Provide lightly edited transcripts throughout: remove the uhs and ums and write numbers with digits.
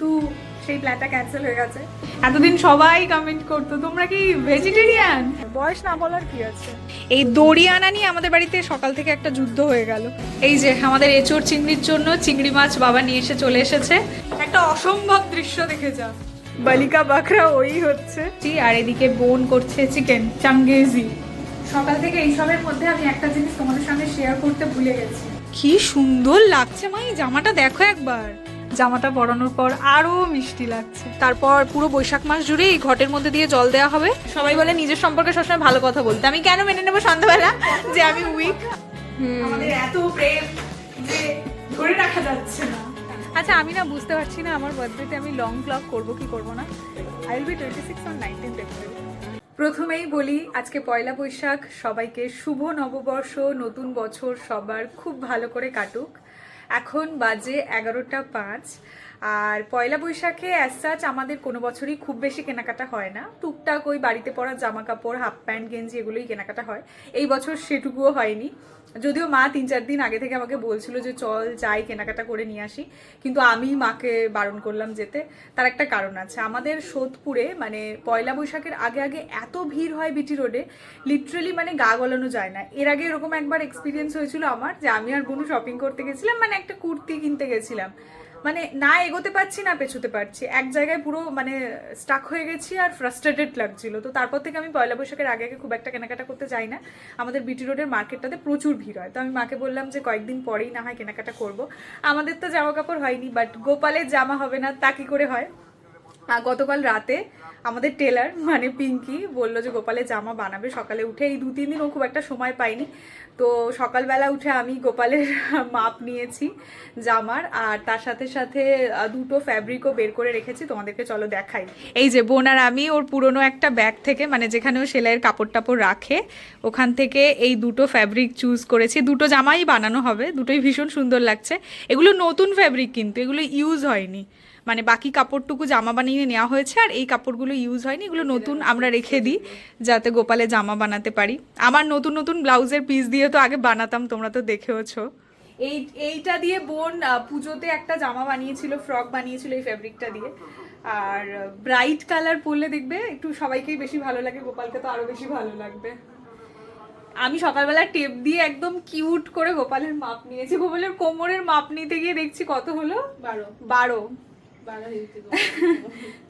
কিন্তু সেই প্ল্যানটা ক্যান্সেল হয়ে গেছে। এতদিন সবাই কমেন্ট করতো তোমরা কি ভেজিটেরিয়ান, বয়স না বলার কি আছে। এই দড়ি আনা নিয়ে আমাদের বাড়িতে সকাল থেকে একটা যুদ্ধ হয়ে গেল। এই যে আমাদের এঁচোড় চিংড়ির জন্য চিংড়ি মাছ বাবা নিয়ে এসে চলে এসেছে। একটা অসম্ভব দৃশ্য দেখে যা, বালিকা বাকরা ওই হচ্ছে, আর এদিকে বোন করছে চিকেন চাঙ্গেজি। সকাল থেকে এইসবের মধ্যে আমি একটা জিনিস তোমাদের সঙ্গে শেয়ার করতে ভুলে গেছি। কি সুন্দর লাগছে মা, এই জামাটা দেখো একবার। জামাটা পরানোর পর আরো মিষ্টি লাগছে। তারপর পুরো বৈশাখ মাস জুড়ে এই ঘটের মধ্যে দিয়ে জল দেওয়া হবে। সবাই বলে নিজের সম্পর্কে সবসময় ভালো কথা বলতে, আমি কেন মেনে নেবো সন্ধ্যাবেলা যে আমি উইক। আমাদের এত প্রেম যে ধরে রাখা যাচ্ছে না। আচ্ছা আমি না বুঝতে পারছি না আমার বার্থডেতে আমি লং ব্লগ করবো কি করবো না। I will be 26 on 19th April. প্রথমেই বলি আজকে পয়লা বৈশাখ, সবাইকে শুভ নববর্ষ, নতুন বছর সবার খুব ভালো করে কাটুক। এখন বাজে 11টা 5। আর পয়লা বৈশাখে অ্যাজ সাচ আমাদের কোনো বছরই খুব বেশি কেনাকাটা হয় না। টুকটাক ওই বাড়িতে পরা জামা কাপড়, হাফ প্যান্ট গেঞ্জি এগুলোই কেনাকাটা হয়। এই বছর সেটুকুও হয়নি, যদিও মা 3-4 দিন আগে থেকে আমাকে বলছিল যে চল যাই কেনাকাটা করে নিয়ে আসি, কিন্তু আমি মাকে বারণ করলাম যেতে। তার একটা কারণ আছে, আমাদের সোদপুরে মানে পয়লা বৈশাখের আগে আগে এত ভিড় হয় বিটি রোডে, লিটারেলি মানে গা গলানো যায় না। এর আগে এরকম একবার এক্সপিরিয়েন্স হয়েছিল আমার, যে আমি আর বোনু শপিং করতে গেছিলাম, মানে একটা কুর্তি কিনতে গেছিলাম, মানে না এগোতে পারছি না পেছোতে পারছি, এক জায়গায় পুরো মানে স্টাক হয়ে গেছি আর ফ্রাস্ট্রেটেড লাগছিল। তো তারপর থেকে আমি পয়লা বৈশাখের আগে আগে খুব একটা কেনাকাটা করতে যাই না। আমাদের বিটি রোডের মার্কেটটাতে প্রচুর ভিড় হয়, তো আমি মাকে বললাম যে কয়েকদিন পরেই না হয় কেনাকাটা করব। আমাদের তো জামা কাপড় হয়নি, বাট গোপালের জামা হবে না তা কি করে হয়। গতকাল রাতে আমাদের টেলার মানে পিঙ্কি বললো যে গোপালের জামা বানাবে সকালে উঠে। এই 2-3 দিন ও খুব একটা সময় পাইনি, তো সকালবেলা উঠে আমি গোপালের মাপ নিয়েছি জামার, আর তার সাথে সাথে দুটো ফ্যাব্রিকও বের করে রেখেছি, তোমাদেরকে চলো দেখাই। এই যে বোন আর আমি ওর পুরনো একটা ব্যাগ থেকে, মানে যেখানে ও সেলাইয়ের কাপড় টাপড় রাখে, ওখান থেকে এই দুটো ফ্যাব্রিক চুজ করেছি। দুটো জামাই বানানো হবে, দুটোই ভীষণ সুন্দর লাগছে। এগুলো নতুন ফ্যাব্রিক, কিন্তু এগুলো ইউজ হয়নি, মানে বাকি কাপড়টুকু জামা বানিয়ে নেওয়া হয়েছে, আর এই কাপড়গুলো ইউজ হয়নি, এগুলো নতুন আমরা রেখে দিই যাতে গোপালে জামা বানাতে পারি। আমার নতুন নতুন ব্লাউজের পিস দিয়ে তো আগে বানাতাম, তোমরা তো দেখেওছো। এইটা দিয়ে বোন পুজোতে একটা জামা বানিয়েছিল, ফ্রক বানিয়েছিল এই ফ্যাব্রিকটা দিয়ে। আর ব্রাইট কালার পরলে দেখবে একটু সবাইকেই বেশি ভালো লাগে, গোপালকে তো আরো বেশি ভালো লাগবে। আমি সকালবেলা টেপ দিয়ে একদম কিউট করে গোপালের মাপ নিয়েছি। গোপালের কোমরের মাপ নিতে গিয়ে দেখছি কত হলো, 12।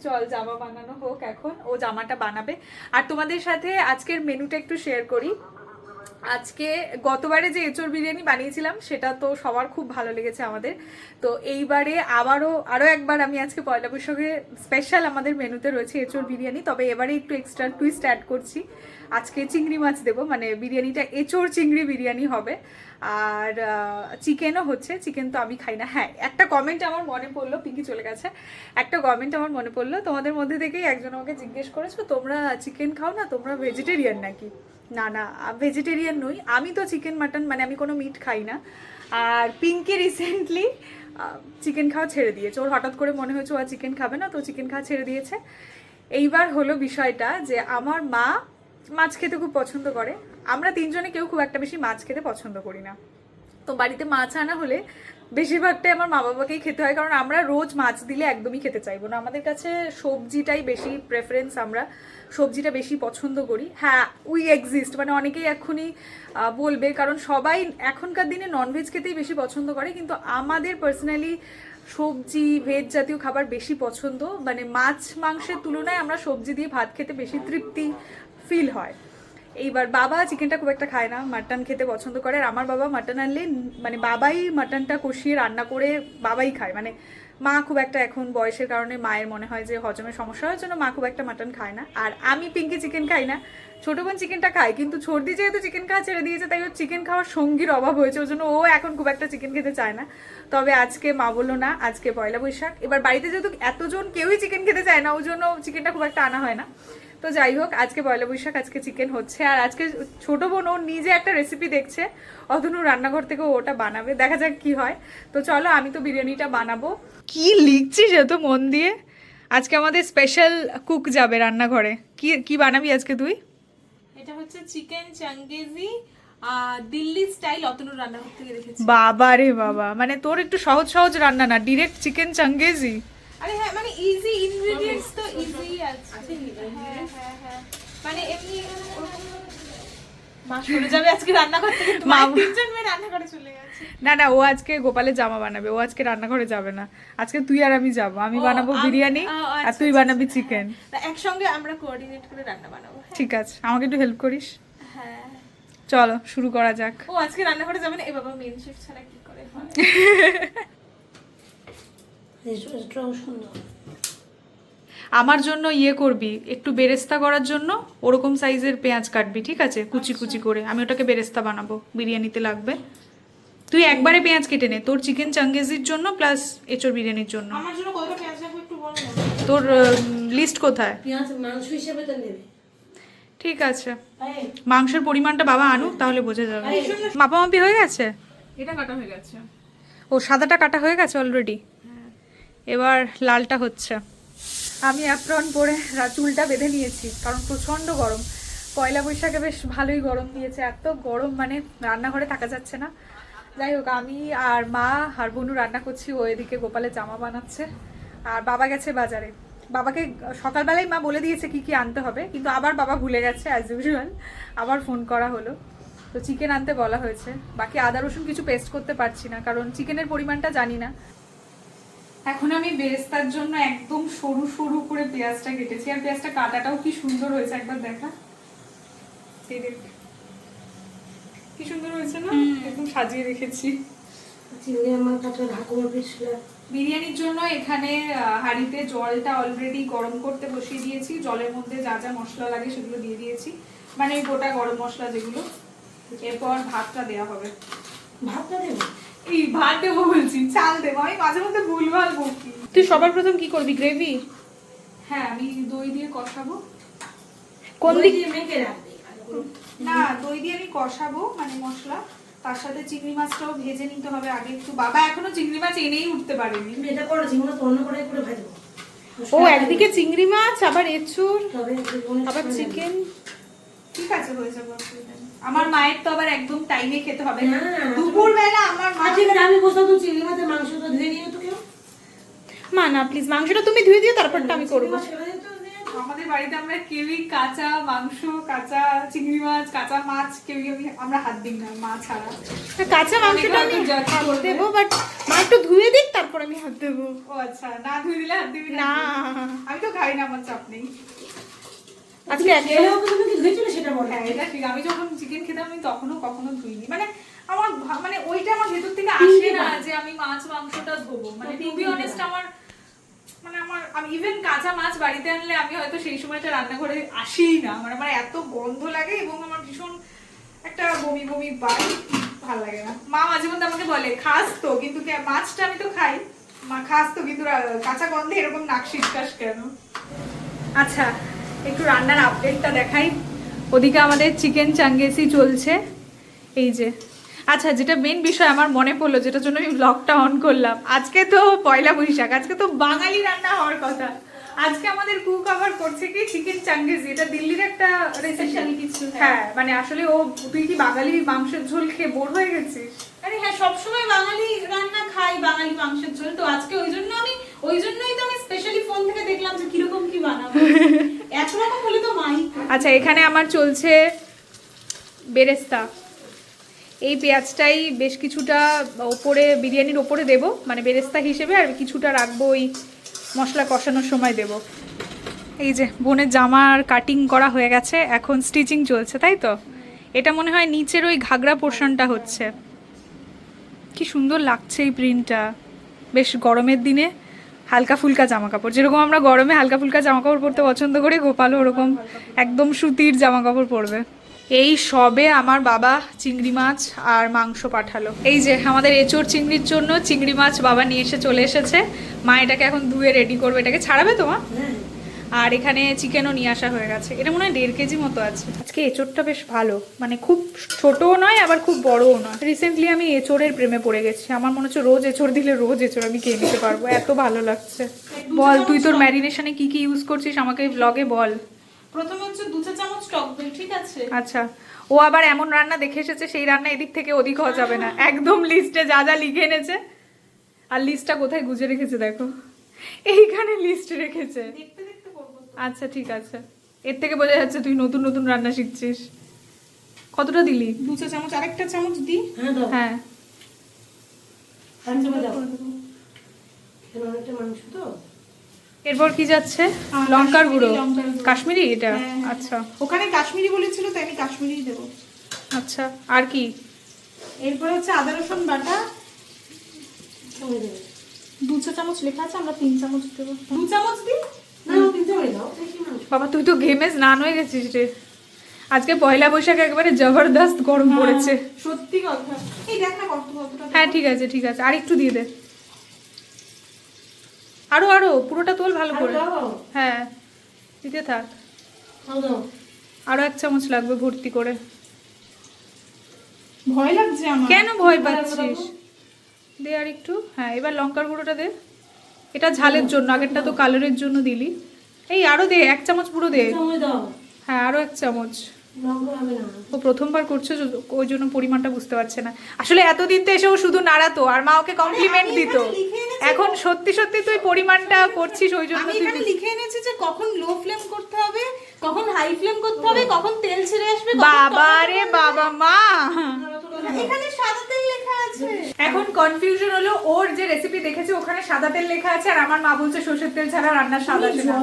চল জামা বানানো হোক, এখন ও জামাটা বানাবে। আর তোমাদের সাথে আজকের মেনুটা একটু শেয়ার করি। আজকে গতবারে যে এঁচোড় বিরিয়ানি বানিয়েছিলাম সেটা তো সবার খুব ভালো লেগেছে আমাদের, তো এইবারে আরো একবার আমি আজকে পয়লা বৈশাখে স্পেশাল আমাদের মেনুতে রয়েছে এঁচোড় বিরিয়ানি, তবে এবারে একটু এক্সট্রা টুইস্ট অ্যাড করছি। আজকে চিংড়ি মাছ দেবো, মানে বিরিয়ানিটা এঁচোড় চিংড়ি বিরিয়ানি হবে। আর চিকেনও হচ্ছে, চিকেন তো আমি খাই না। হ্যাঁ, একটা কমেন্ট আমার মনে পড়লো, পিঙ্কি চলে গেছে, একটা কমেন্ট আমার মনে পড়লো, তোমাদের মধ্যে থেকেই একজন আমাকে জিজ্ঞেস করেছো তোমরা চিকেন খাও না, তোমরা ভেজিটেরিয়ান নাকি। না না, ভেজিটেরিয়ান নই আমি, তো চিকেন মাটন মানে আমি কোনো মিট খাই না। আর পিঙ্কি রিসেন্টলি চিকেন খাওয়া ছেড়ে দিয়েছে, ওর হঠাৎ করে মনে হয়েছে ও আর চিকেন খাবে না, তো চিকেন খাওয়া ছেড়ে দিয়েছে। এইবার হলো বিষয়টা যে আমার মা মাছ খেতে খুব পছন্দ করে, আমরা তিনজনে কেউ খুব একটা বেশি মাছ খেতে পছন্দ করি না। তো বাড়িতে মাছ আনা হলে বেশিরভাগটাই আমার মা বাবাকেই খেতে হয়, কারণ আমরা রোজ মাছ দিলে একদমই খেতে চাইবো না। আমাদের কাছে সবজিটাই বেশি প্রেফারেন্স, আমরা সবজিটা বেশি পছন্দ করি। হ্যাঁ, উই এক্সিস্ট, মানে অনেকেই এক্ষুনি বলবে, কারণ সবাই এখনকার দিনে ননভেজ খেতেই বেশি পছন্দ করে, কিন্তু আমাদের পার্সোনালি সবজি ভেজ জাতীয় খাবার বেশি পছন্দ। মানে মাছ মাংসের তুলনায় আমরা সবজি দিয়ে ভাত খেতে বেশি তৃপ্তি ফিল হয়। এইবার বাবা চিকেনটা খুব একটা খায় না, মাটন খেতে পছন্দ করে। আর আমার বাবা মাটন আনলে মানে বাবাই মাটনটা কষিয়ে রান্না করে বাবাই খায়, মানে মা খুব একটা এখন বয়সের কারণে মায়ের মনে হয় যে হজমের সমস্যা হওয়ার জন্য মা খুব একটা মাটন খায় না। আর আমি পিঙ্কি চিকেন খাই না, ছোটো বোন চিকেনটা খায়, কিন্তু সর্দি যেহেতু চিকেন খাওয়া ছেড়ে দিয়েছে, তাই ওর চিকেন খাওয়ার সঙ্গীর অভাব হয়েছে, ওই জন্য ও এখন খুব একটা চিকেন খেতে চায় না। তবে আজকে মা বললো না, আজকে পয়লা বৈশাখ, এবার বাড়িতে যেহেতু এতজন কেউই চিকেন খেতে চায় না, ওই জন্য চিকেনটা খুব একটা আনা হয় না। তো যাই হোক, আজকে পয়লা বৈশাখ, আজকে চিকেন হচ্ছে। আর আজকে ছোটো বোন ও নিজে একটা রেসিপি দেখছে, অতনু রান্নাঘর থেকে ওটা বানাবে, দেখা যাক কি হয়। তো চলো, আমি তো বিরিয়ানিটা বানাবো। কি লিখছিস এত মন দিয়ে? আজকে আমাদের স্পেশাল কুক যাবে রান্নাঘরে। কি কি বানাবি আজকে তুই? এটা হচ্ছে চিকেন চাঙ্গেজি, দিল্লি স্টাইল, অতনু রান্নাঘর থেকে দেখেছি। বাবা রে বাবা, মানে তোর একটু সহজ সহজ রান্না না, ডিরেক্ট চিকেন চাঙ্গেজি। আরে হ্যাঁ মানে ইজি ইনগ্রেডিয়েন্টস তো ইজি আছে। হ্যাঁ হ্যাঁ হ্যাঁ মানে এমনি ওরকম মা সরে যাবে আজকে রান্না করতে, কিন্তু মা তিনজন মেয়ে রান্না করে চলে গেছে। না না, ও আজকে গোপালের জামা বানাবে, ও আজকে রান্নাঘরে যাবে না। আজকে তুই আর আমি যাবো, আমি বানাবো বিরিয়ানি আর তুই বানাবি চিকেন। একসঙ্গে আমরা কোঅর্ডিনেট করে রান্না বানাবো। ঠিক আছে, আমাকে একটু হেল্প করিস। হ্যাঁ চলো শুরু করা যাক। ও আজকে রান্নাঘরে যাবে না, এ বাবা মেন শেফ ছাড়া কি করে হয়। আমার জন্য ইয়ে করবি, একটু বেরেস্তা করার জন্য ওরকম সাইজের পেঁয়াজ কাটবি, ঠিক আছে, কুচি কুচি করে। আমি ওটাকে বেরেস্তা বানাবো, বিরিয়ানিতে লাগবে। তুই একবারে পেঁয়াজ কেটে নে তোর চিকেন চাঙ্গেজির জন্য প্লাস এঁচোড় বিরিয়ানির জন্য। আমার জন্য কতটা পেঁয়াজ লাগবে একটু বলো না। তোর লিস্ট কোথায়? পেঁয়াজ মাংস হিসেবে তো নেবে। ঠিক আছে, মাংসের পরিমাণটা বাবা আনুক, তাহলে বোঝা যাবে। মাপামাপি হয়ে গেছে? এটা কাটা হয়ে গেছে। ও সাদাটা কাটা হয়ে গেছে অলরেডি, এবার লালটা হচ্ছে। আমি অ্যাপ্রন পরে চুলটা বেঁধে নিয়েছি, কারণ প্রচণ্ড গরম। পয়লা বৈশাখে বেশ ভালোই গরম দিয়েছে, এত গরম মানে রান্নাঘরে থাকা যাচ্ছে না। যাই হোক, আমি আর মা আর বনু রান্না করছি, ও এদিকে গোপালের জামা বানাচ্ছে, আর বাবা গেছে বাজারে। বাবাকে সকালবেলায় মা বলে দিয়েছে কি কি আনতে হবে, কিন্তু আবার বাবা ভুলে গেছে অ্যাজ ইউজুয়াল। আবার ফোন করা হলো, তো চিকেন আনতে বলা হয়েছে। বাকি আদা রসুন কিছু পেস্ট করতে পারছি না, কারণ চিকেনের পরিমাণটা জানি না। এখন আমি বেরেস্তার জন্য একদম সরু সরু করে পেঁয়াজটা কেটেছি, আর পেঁয়াজটা কাটাটাও কি সুন্দর হয়েছে, একবার দেখা। এই দেখ কি সুন্দর হয়েছে না, একদম সাজিয়ে রেখেছি। চিংড়ি আমার কাছে ঢাকুর পিছলে বিরিয়ানির জন্য এখানে হাঁড়িতে জলটা অলরেডি গরম করতে বসিয়ে দিয়েছি। জলের মধ্যে যা যা মশলা লাগে সেগুলো দিয়ে দিয়েছি, মানে ওই গোটা গরম মশলা যেগুলো। এরপর ভাতটা দেওয়া হবে। ভাতটা দেবো? এই ভাত দেবো বলছি, চাল দেবো। আমি মাঝে মধ্যে ভুলভাল বকি। তুই সবার প্রথম কি করবি, গ্রেভি? হ্যাঁ, আমি দই দিয়ে কষাবো। কোন দিক দিয়ে মেখে রাখবি? না, দই দিয়ে আমি কষাবো মানে মশলা, তার সাথে চিংড়ি মাছটাও ভেজে নিতে হবে আগে একটু। বাবা এখনো চিংড়ি মাছ এনেই উঠতে পারেনি। তুমি এটা করো, চিংড়ি তো অন্য করে করে ভাজবো। ও একদিকে চিংড়ি মাছ, আবার এঁচুড়, তবে আবার চিকেন। ঠিক আছে, হয়ে যাবে, অসুবিধা নেই। আমার মায়ের তো আবার একদম টাইমে খেতে হবে না, দুপুর বেলা আমার মা। ঠিক আছে, আমি বসে তো চিংড়ি মাছের মাংসটা ধুয়ে নিয়ে তো কেউ মা না প্লিজ, মাংসটা তুমি ধুয়ে দিও, তারপরটা আমি করবো। আমাদের বাড়িতে আমরা কেউই কাঁচা মাংস, কাঁচা চিংড়ি মাছ, কাঁচা মাছ কেউই আমরা হাত দিই না, মা ছাড়া। কাঁচা মাংসটা আমি হাত দেবো, বাট মা একটু ধুয়ে দিক, তারপর আমি হাত দেবো। ও আচ্ছা, না ধুয়ে দিলে হাত দিবি না? আমি তো খাই না, আমার চাপ নেই। আজকে তুমি কি ধুয়েছিল সেটা বলো। হ্যাঁ, এটা ঠিক। আমি যখন চিকেন খেতাম আমি তখনও কখনো ধুইনি, মানে আমার মানে ওইটা আমার ভেতর থেকে আসে না যে আমি মাছ মাংসটা ধোবো। মানে টু বি অনেস্ট, আমার মানে আমি ইভেন কাঁচা মাছ বাড়িতে আনলে আমি হয়তো সেই সময়টা রান্নাঘরে আসিই না। আমার এত গন্ধ লাগে এবং আমার ভীষণ একটা বমি বমি পাই, ভালো লাগে না। মা মাঝে মধ্যে আমাকে বলে খাস তো, কিন্তু মাছটা আমি তো খাই, মা খাস তো, কিন্তু কাঁচা গন্ধে এরকম নাক শিটকাস কেন? আচ্ছা, একটু রান্নার আপডেটটা দেখাই। ওদিকে আমাদের চিকেন চাঙ্গেসি চলছে, এই যে। আচ্ছা, যেটা মেন বিষয় আমার মনে পড়লো, যেটার জন্য আমি ব্লগটা অন করলাম, আজকে তো পয়লা বৈশাখ, আজকে তো বাঙালি রান্না হওয়ার কথা। আজকে আমাদের কুক আবার করছে কি চিকেন চাঙ্গেজি, এটা দিল্লির একটা রেসিপি কিছু। হ্যাঁ, মানে আসলে তুই কি বাঙালি মাংসের ঝোল খেয়ে বোর হয়ে গেছিস? আরে হ্যাঁ, সবসময় বাঙালি রান্না খাই, বাঙালি মাংসের ঝোল, তো আজকে ওই জন্যই তো আমি স্পেশালি ফোন থেকে দেখলাম যে কিরকম কি বানাবো। এত রকম হলে তো মাই। আচ্ছা, এখানে আমার চলছে বেরেস্তা। এই পেঁয়াজটাই বেশ কিছুটা ওপরে বিরিয়ানির ওপরে দেব, মানে বেরেস্তা হিসেবে, আর কিছুটা রাখবো ওই মশলা কষানোর সময় দেব। এই যে বোনের জামার কাটিং করা হয়ে গেছে, এখন স্টিচিং চলছে, তাই তো? এটা মনে হয় নিচের ওই ঘাগরা পোর্শনটা হচ্ছে। কি সুন্দর লাগছে এই প্রিন্টটা, বেশ গরমের দিনে হালকা ফুলকা জামা কাপড়। যেরকম আমরা গরমে হালকা ফুলকা জামা কাপড় পরতে পছন্দ করি, গোপালও ওরকম একদম সুতির জামা কাপড় পরবে। এই সবে আমার বাবা চিংড়ি মাছ আর মাংস পাঠালো। এই যে আমাদের এঁচোড় চিংড়ির জন্য চিংড়ি মাছ বাবা নিয়ে চলে এসেছে। মা এটাকে এখন ধুয়ে রেডি করবে, এটাকে ছাড়াবে তো মা? আর এখানে চিকেনও নিয়ে আসা হয়ে গেছে, এটা মনে হয় 1.5 কেজি মতো আছে। আজকে এঁচোড়টা বেশ ভালো, মানে খুব ছোটও নয় আবার খুব বড়ও নয়। রিসেন্টলি আমি এঁচোড়ের প্রেমে পড়ে গেছি, আমার মনে হচ্ছে রোজ এঁচোড় দিলে রোজ এঁচোড় আমি খেয়ে নিতে পারবো, এত ভালো লাগছে। বল তুই তোর ম্যারিনেশনে কি কি ইউজ করছিস আমাকে ব্লগে বল। প্রথমে হচ্ছে 2 চা চামচ টক দই, ঠিক আছে? আচ্ছা, ও আবার এমন রান্না দেখে এসেছে, সেই রান্না এদিক থেকে ওদিক হওয়া যাবে না, একদম লিস্টে যা যা লিখে এনেছে। আর লিস্টটা কোথায় গুজে রেখেছে দেখো। এইখানে লিস্ট রেখেছে। দেখতে দেখতে করবো তো। আচ্ছা ঠিক আছে, এর থেকে বোঝা যাচ্ছে তুই নতুন নতুন রান্না শিখছিস। কতটা দিলি? 2 চা চামচ, আরেকটা চামচ দিই। হ্যাঁ দাও। হ্যাঁ পাঞ্জাবে দাও। এখানে অনেকটা মাংস তো। এরপর কি যাচ্ছে? লঙ্কার গুঁড়ো। লঙ্কার গুঁড়ো। কাশ্মীরি এটা? হ্যাঁ, হ্যাঁ। আচ্ছা ওখানে কাশ্মীরি বলেছিল তাই আমি কাশ্মীরিই দেবো। আচ্ছা, আর কি? এরপর হচ্ছে আদা রসুন বাটা সঙ্গে দেবে। 2 চা চামচ লেখা আছে, আমরা 3 চামচ দেবো। 2 চামচ দিই। না কিনতে পারি দাও, বেশি মাংস। বাবা তুই তো ঘেমে স্নান হয়ে গেছিস রে। আজকে পয়লা বৈশাখ একবারে জবরদস্ত গরম পড়েছে। সত্যি কথা। এই দেখ না কতটা। হ্যাঁ ঠিক আছে ঠিক আছে, আর একটু দিয়ে দে। আরো আরো পুরোটা তোল ভালো আর করে। দাও। হ্যাঁ দিতে থাক। দাও দাও। আরো 1 চামচ লাগবে ভর্তি করে। ভয় লাগছে আমার। কেন ভয় দাও, পাচ্ছিস? দাও। দে আর একটু। হ্যাঁ এবার লঙ্কার গুঁড়োটা দে। এটা ঝালের জন্য, আগেরটা তো কালারের জন্য দিলি। এই আরো দে, 1 চামচ পুরো দে। সঙ্গে দাও। হ্যাঁ আরো 1 চামচ। লঙ্কা হবে না। ও প্রথমবার করছে ওই জন্য পরিমাণটা বুঝতে পারছে না। আসলে এতদিন তো এসে ও শুধু নাড়াতো আর মা ওকে কমপ্লিমেন্ট আমি দিত। এখানে লিখে এনেছি এখন সত্যি সত্যি তুই পরিমাণটা করছিস ওই জন্য আমি তুই এখানে লিখে এনেছি যে কখন লো ফ্লেম করতে হবে, কখন হাই ফ্লেম করতে হবে, কখন তেল ছেড়ে আসবে, কখন বাবা টমেটো রে পড়বে। বাবা মা। এখানে সাদা তেল লেখা আছে। এখন কনফিউশন হলো, ওর যে রেসিপি দেখেছে ওখানে সাদা তেল লেখা আছে আর আমার মা বলছে সরষের তেল ছাড়া রান্নার স্বাদ আসে না।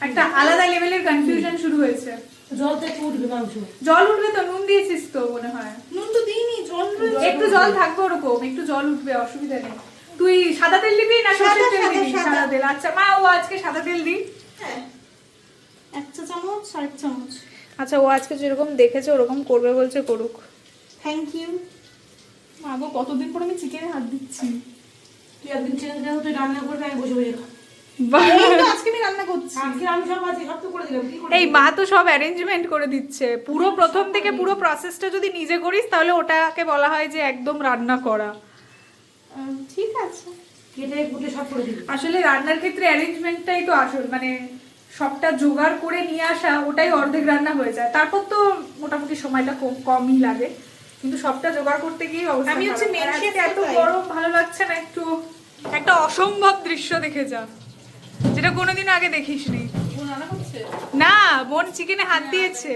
একটা আলাদা লেভেলের কনফিউশন শুরু হয়েছে। জল থেকে উঠবে মাংস। জল উঠবে তো, নুন দিয়েছিস তো মনে হয়। নুন তো দিইনি, জল রয়েছে। একটু জল থাকবে ওরকম, একটু জল উঠবে, অসুবিধা নেই। তুই সাদা তেল দিবি না সরষের তেল সাদা, দিবি? সাদা। সাদা তেল। আচ্ছা মা ও আজকে সাদা তেল দি। হ্যাঁ। 1 চা চামচ, 1 চামচ। আচ্ছা ও আজকে যেরকম দেখেছে ওরকম করবে বলছে, করুক। Thank you. মা গো কতদিন পর আমি চিকেনে হাত দিচ্ছি। তুই একদিন ছেড়ে দিলে তুই রান্না করবি, আমি বসে বসে খাবো। এই তো আজকে আমি রান্না করছি। আজকে আমি সব আছে, সব তো করে দিলাম। কি করে এই মা তো সব অ্যারেঞ্জমেন্ট করে দিচ্ছে পুরো, প্রথম থেকে পুরো প্রসেসটা যদি নিজে করিস তাহলে ওটাকে বলা হয় যে একদম রান্না করা। ঠিক আছে। কেটে কুটে সব করে দিবি। আসলে রান্নার ক্ষেত্রে অ্যারেঞ্জমেন্টটাই তো আসল, মানে সবটা জোগাড় করে নিয়ে আসা ওটাই অর্ধেক রান্না হয়ে যায়। তারপর তো মোটামুটি সময়টা কমই লাগে, কিন্তু সবটা জোগাড় করতে গিয়ে অবস্থা আমি হচ্ছে খারাপ। main আর আজকে chef এত তো তাই। গরম, ভালো লাগছে না একটু। একটা অসম্ভব দৃশ্য দেখে যা, যেটা কোনোদিন আগে দেখিসনি। ও রান্না করছে। না বোন চিকেনে হাত দিয়েছে,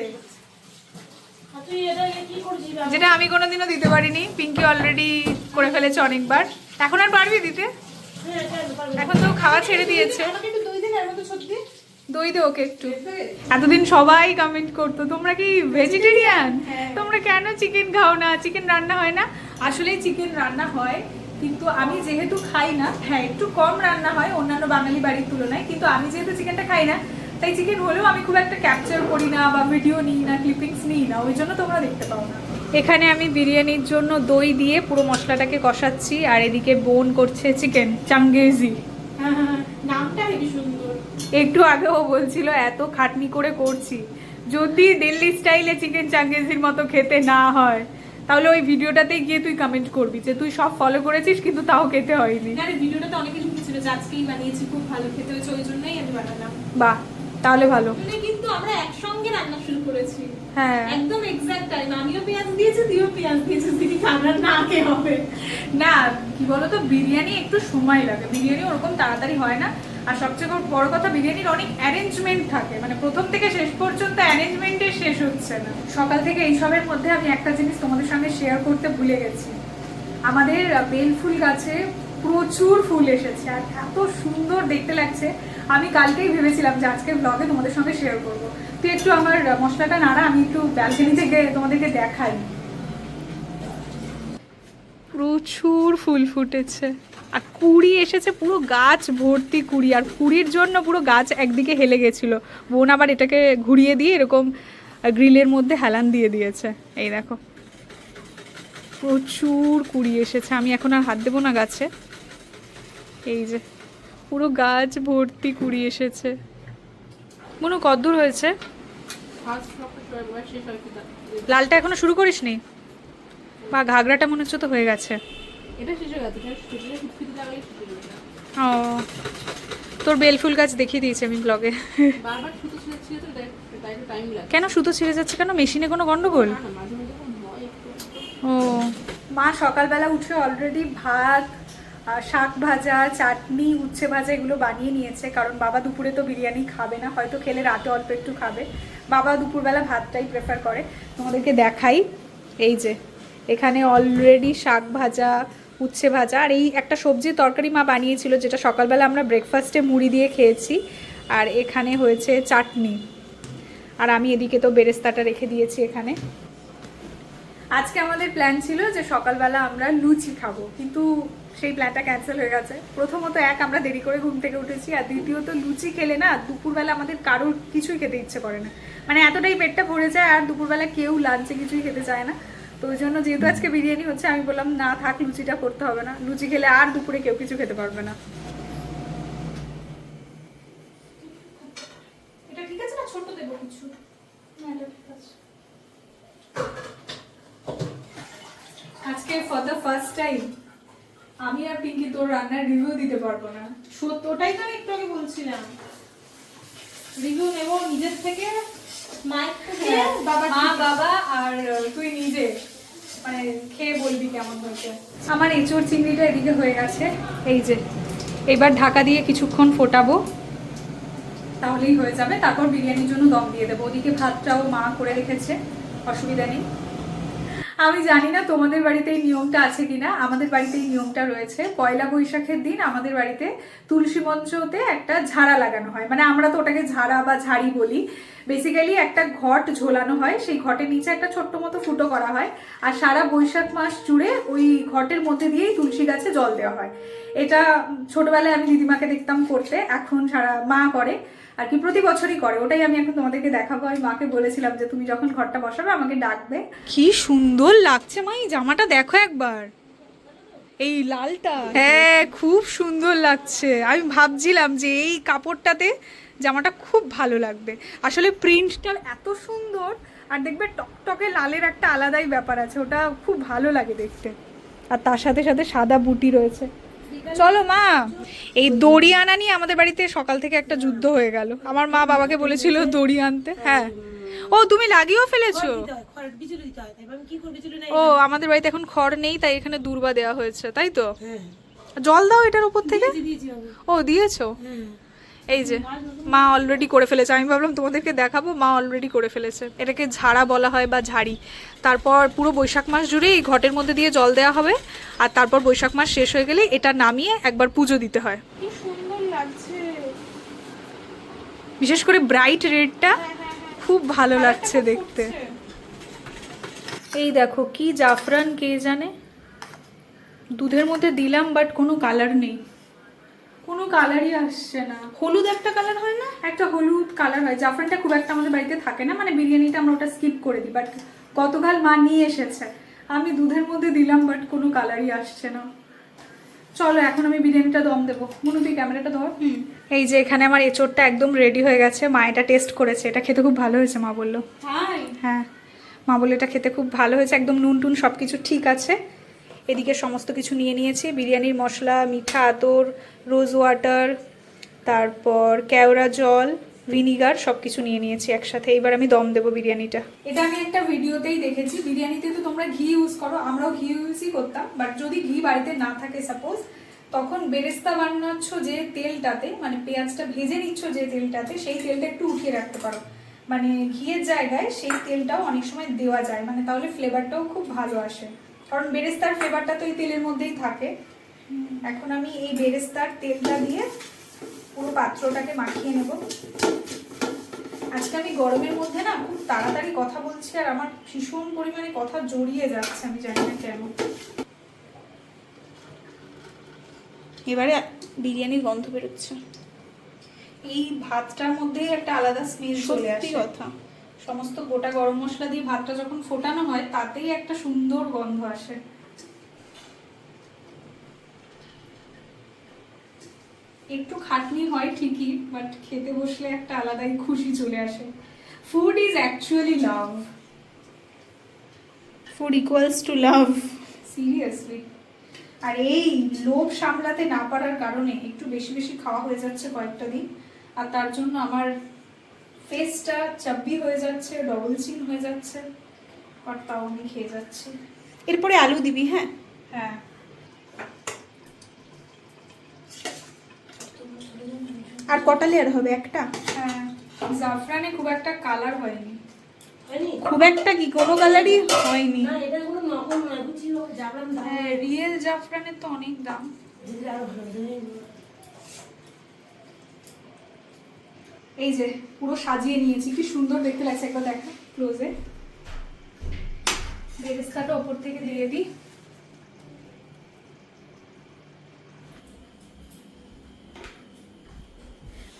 আর তুই এটা কি করছিস? যেটা আমি কোনোদিনও দিতে পারিনি। পিঙ্কি অলরেডি করে ফেলেছে অনেকবার। এখন আর পারবি দিতে? এখন তো খাওয়া ছেড়ে দিয়েছে। আমাকে একটু দই দিন, এর মধ্যে সত্যি। দই দে ওকে একটু। এতদিন সবাই কমেন্ট করতো তোমরা কি ভেজিটেরিয়ান, তোমরা কেন চিকেন খাও না, চিকেন রান্না হয় না? আসলে চিকেন রান্না হয়, কিন্তু আমি যেহেতু খাই না, হ্যাঁ একটু কম রান্না হয় অন্যান্য বাঙালি বাড়ির তুলনায়, কিন্তু আমি যেহেতু চিকেনটা খাই না তাই চিকেন হলেও আমি খুব একটা ক্যাপচার করি না বা ভিডিও নিই না, ক্লিপিংস নিই না, ওই জন্য তোমরা দেখতে পাও না। এখানে আমি বিরিয়ানির জন্য দই দিয়ে পুরো মশলাটাকে কষাচ্ছি, আর এদিকে বোন করছে চিকেন চাঙ্গেজি। নামটা হেবি সুন্দর। একটু আগেও বলছিল এত খাটনি করে করছি, যদি দিল্লি স্টাইলে চিকেন চাঙ্গেজির মতো খেতে না হয় তাহলে ওই ভিডিওটাতে গিয়ে তুই কমেন্ট করবি যে তুই সব ফলো করেছিস কিন্তু তাও খেতে হয়নি। না রে, ভিডিওটাতে অনেকে লিখেছিল যে আজকেই বানিয়েছি, খুব ভালো খেতে হয়েছে, ওই জন্যই আমি বানালাম। বাহ তাহলে ভালো। মানে কিন্তু আমরা একসঙ্গে রান্না শুরু করেছি। হ্যাঁ একদম এক্সাক্ট টাইম। আমিও পেঁয়াজ দিয়েছি, তুইও পেঁয়াজ দিয়েছিস, দিদি আমরা না কে হবে। না কি বলতো, বিরিয়ানি একটু সময় লাগে, বিরিয়ানি ওরকম তাড়াতাড়ি হয় না। আর সবচেয়ে বড় কথা বিরিয়ানির অনেক অ্যারেঞ্জমেন্ট থাকে, মানে প্রথম থেকে শেষ পর্যন্ত অ্যারেঞ্জমেন্টে শেষ হচ্ছে না। সকাল থেকে এইসবের মধ্যে আমি একটা জিনিস তোমাদের সঙ্গে শেয়ার করতে ভুলে গেছি। আমাদের বেল ফুল গাছে প্রচুর ফুল এসেছে আর এত সুন্দর দেখতে লাগছে। আমি কালকেই ভেবেছিলাম যে আজকে ব্লগে তোমাদের সঙ্গে শেয়ার করব। তুই একটু আমার মশলাটা নাড়া, আমি একটু ব্যালকনি থেকে তোমাদেরকে দেখাই। প্রচুর ফুল ফুটেছে আর কুড়ি এসেছে, পুরো গাছ ভর্তি কুড়ি, আর কুড়ির জন্য পুরো গাছ একদিকে হেলে গেছিল। বোন আবার এটাকে ঘুরিয়ে দিয়ে এরকম গ্রিলের মধ্যে হেলান দিয়ে দিয়েছে। এই দেখো প্রচুর কুড়ি এসেছে, আমি এখন আর হাত দেবো না গাছে। এই যে পুরো গাছ ভর্তি কুড়ি এসেছে। মনু কদ্দূর হয়েছে? লালটা এখনো শুরু করিসনি? বা ঘাগরাটা মনে হচ্ছে তো হয়ে গেছে। এটা শেষ হয়ে গেছে, ফুটফুটি লাগাই শেষ হয়ে গেছে। ও তোর বেলফুল গাছ দেখিয়ে দিয়েছি আমি ব্লগে। বারবার সুতো ছিঁড়েছি তো, তাই একটু টাইম লাগে। কেন সুতো ছিঁড়ে যাচ্ছে কেন? মেশিনে কোনো গন্ডগোল? না না, মাঝে মাঝে হয় একটু। ও মা সকালবেলা উঠে অলরেডি ভাত শাক ভাজা, চাটনি, উচ্ছে ভাজা এগুলো বানিয়ে নিয়েছে, কারণ বাবা দুপুরে তো বিরিয়ানি খাবে না, হয়তো খেলে রাতে অল্প একটু খাবে। বাবা দুপুরবেলা ভাতটাই প্রেফার করে। তোমাদেরকে দেখাই, এই যে এখানে অলরেডি শাক ভাজা, উচ্ছে ভাজা আর এই একটা সবজি তরকারি মা বানিয়েছিল, যেটা সকালবেলা আমরা ব্রেকফাস্টে মুড়ি দিয়ে খেয়েছি। আর এখানে হয়েছে চাটনি, আর আমি এদিকে তো বেরেস্তাটা রেখে দিয়েছি এখানে। আজকে আমাদের প্ল্যান ছিল যে সকালবেলা আমরা লুচি খাবো, কিন্তু সেই প্ল্যানটা ক্যান্সেল হয়ে গেছে। প্রথমত আমরা দেরি করে ঘুম থেকে উঠেছি, আর দ্বিতীয়ত লুচি খেলে না দুপুরবেলা আমাদের কারোর কিছুই খেতে ইচ্ছে করে না, মানে এতটাই পেটটা ভরে যায়, আর দুপুরবেলা কেউ লাঞ্চে কিছুই খেতে চায় না। তো ওই জন্য যেহেতু আজকে বিরিয়ানি হচ্ছে, আমি বললাম না থাক, লুচিটা করতে হবে না, লুচি খেলে আর দুপুরে কেউ কিছু খেতে পারবে না। এটা ঠিক আছে না, ছোট দেবো কিছু? না, এটা ঠিক আছে। আজকে ফর দ্য ফার্স্ট টাইম আমি আর পিঙ্কি তোর রান্নার রিভিউ দিতে পারবো না। সত্যি, ওটাই তো আমি একটু আগে বলছিলাম, রিভিউ নেব নিজের থেকে, মায়ের থেকে, বাবা আর তুই নিজে মানে খেয়ে বলবি কেমন হয়েছে। আমার এঁচোড় চিংড়িটা এদিকে হয়ে গেছে, এই যে এবার ঢাকা দিয়ে কিছুক্ষণ ফোটাবো, তাহলেই হয়ে যাবে। তারপর বিরিয়ানির জন্য দম দিয়ে দেবো। ওদিকে ভাতটাও মা করে রেখেছে, অসুবিধা নেই। আমি জানি না তোমাদের বাড়িতে এই নিয়মটা আছে কিনা, আমাদের বাড়িতে এই নিয়মটা রয়েছে। পয়লা বৈশাখের দিন আমাদের বাড়িতে তুলসী মঞ্চতে একটা ঝাড়া লাগানো হয়, মানে আমরা তো ওটাকে ঝাড়া বা ঝাড়ি বলি। বেসিক্যালি একটা ঘট ঝোলানো হয়, সেই ঘটের নিচে একটা ছোট্ট মতো ফুটো করা হয়, আর সারা বৈশাখ মাস জুড়ে ওই ঘটের মধ্যে দিয়েই তুলসী গাছে জল দেওয়া হয়। এটা ছোটবেলায় আমি দিদিমাকে দেখতাম করতে, এখন সারা মা করে আর কি, প্রতি বছরই করে। ওটাই আমি এখন তোমাদেরকে দেখাবো। আমি মাকে বলেছিলাম যে তুমি যখন ঘরটা বসাবে আমাকে ডাকবে। কি সুন্দর লাগছে মা, এই জামাটা দেখো একবার, এই লালটা। হ্যাঁ খুব সুন্দর লাগছে। আমি ভাবছিলাম যে এই কাপড়টাতে জামাটা খুব ভালো লাগবে। আসলে প্রিন্টটা এত সুন্দর, আর দেখবে টকটকে লালের একটা আলাদাই ব্যাপার আছে, ওটা খুব ভালো লাগে দেখতে। আর তার সাথে সাথে সাদা বুটি রয়েছে। চলো মা, এই দড়ি আনা নিয়ে আমাদের বাড়িতে সকাল থেকে একটা যুদ্ধ হয়ে গেল। আমার মা বাবাকে বলেছিল দড়ি আনতে। হ্যাঁ, ও তুমি লাগিয়েও ফেলেছো? ও আমাদের বাড়িতে এখন খড় নেই, তাই এখানে দূর্বা দেওয়া হয়েছে, তাই তো? জল দাও এটার উপর থেকে। ও দিয়েছো? এই যে মা অলরেডি করে ফেলেছে। আমি ভাবলাম তোমাদেরকে দেখাবো, মা অলরেডি করে ফেলেছে। এটাকে ঝাড়া বলা হয় বা ঝাড়ি। তারপর পুরো বৈশাখ মাস জুড়ে এই ঘটের মধ্যে দিয়ে জল দেওয়া হবে, আর তারপর বৈশাখ মাস শেষ হয়ে গেলে এটা নামিয়ে একবার পুজো দিতে হয়। কি সুন্দর লাগছে, বিশেষ করে ব্রাইট রেডটা খুব ভালো লাগছে দেখতে। এই দেখো কি জাফরান কে জানে, দুধের মধ্যে দিলাম বাট কোনো কালার নেই, কোনো কালারই আসছে না। হলুদ একটা কালার হয় না? একটা হলুদ কালার হয়। জাফরানটা খুব একটা আমাদের বাড়িতে থাকে না, মানে বিরিয়ানিটা আমরা ওটা স্কিপ করে দিই, বাট গতকাল মা নিয়ে এসেছে। আমি দুধের মধ্যে দিলাম বাট কোনো কালারই আসছে না। চলো এখন আমি বিরিয়ানিটা দম দেবো। মনু তুই ক্যামেরাটা ধর। এই যে এখানে আমার এঁচোড়টা একদম রেডি হয়ে গেছে। মা এটা টেস্ট করেছে, এটা খেতে খুব ভালো হয়েছে মা বললো। হ্যাঁ মা বললো এটা খেতে খুব ভালো হয়েছে, একদম নুন টুন সব কিছু ঠিক আছে। এদিকে সমস্ত কিছু নিয়ে নিয়েছি, বিরিয়ানির মশলা, মিঠা আতর, রোজ ওয়াটার, তারপর কেওড়া জল, ভিনিগার, সব কিছু নিয়ে নিয়েছি একসাথে। এবার আমি দম দেবো বিরিয়ানিটা। এটা আমি একটা ভিডিওতেই দেখেছি, বিরিয়ানিতে তো তোমরা ঘি ইউজ করো, আমরাও ঘি ইউজই করতাম, বাট যদি ঘি বাড়িতে না থাকে সাপোজ, তখন বেরেস্তা বানাচ্ছ যে তেলটাতে, মানে পেঁয়াজটা ভেজে নিচ্ছ যে তেলটাতে, সেই তেলটা একটু উঠিয়ে রাখতে পারো, মানে ঘিয়ের জায়গায় সেই তেলটাও অনেক সময় দেওয়া যায়, মানে তাহলে ফ্লেভারটাও খুব ভালো আসে, কারণ বেরেস্তার ফ্লেভারটা তো এই তেলের মধ্যেই থাকে। এখন আমি এই বেরেস্তার তেলটা দিয়ে পুরো পাত্রটাকে মাখিয়ে নেব। আজকে আমি গরমের মধ্যে না খুব তাড়াতাড়ি কথা বলছি, আর আমার ভীষণ পরিমাণে কথা জড়িয়ে যাচ্ছে, আমি জানি না কেন। এবারে বিরিয়ানির গন্ধ বেরোচ্ছে, এই ভাতটার মধ্যেই একটা আলাদা স্মেল চলে আসে। কথা, সমস্ত গোটা গরম মশলা দিয়ে ভাতটা যখন ফোটানো হয় তাতেই একটা সুন্দর গন্ধ আসে। একটু খাটনি হয় ঠিকই, বাট খেতে বসলে একটা আলাদাই খুশি চলে আসে। Food is actually love, food equals to love, seriously. আর এই লোভ সামলাতে না পারার কারণে একটু বেশি বেশি খাওয়া হয়ে যাচ্ছে কয়েকটা দিন, আর তার জন্য আমার ফেসটা চাব্বি হয়ে যাচ্ছে, ডবল চিন হয়ে যাচ্ছে, আর তাও আমি খেয়ে যাচ্ছি। এরপরে আলু দিবি। হ্যাঁ হ্যাঁ আর কটা লেয়ার হবে? একটা? হ্যাঁ, জাফরানে খুব একটা কালার হয়নি, হয়নি? খুব একটা কি, কোনো কালারই হয়নি। না, এটা কোনো নকল নয়, বুঝছি ও জাফরান দাম। হ্যাঁ রিয়েল জাফরানের তো অনেক দাম। দিলে আরো ভালো হয়। এই যে পুরো সাজিয়ে নিয়েছি, কি সুন্দর দেখতে লাগছে, একবার দেখো ক্লোজে। বেরেস্তাটা ওপর থেকে দিয়ে দিই।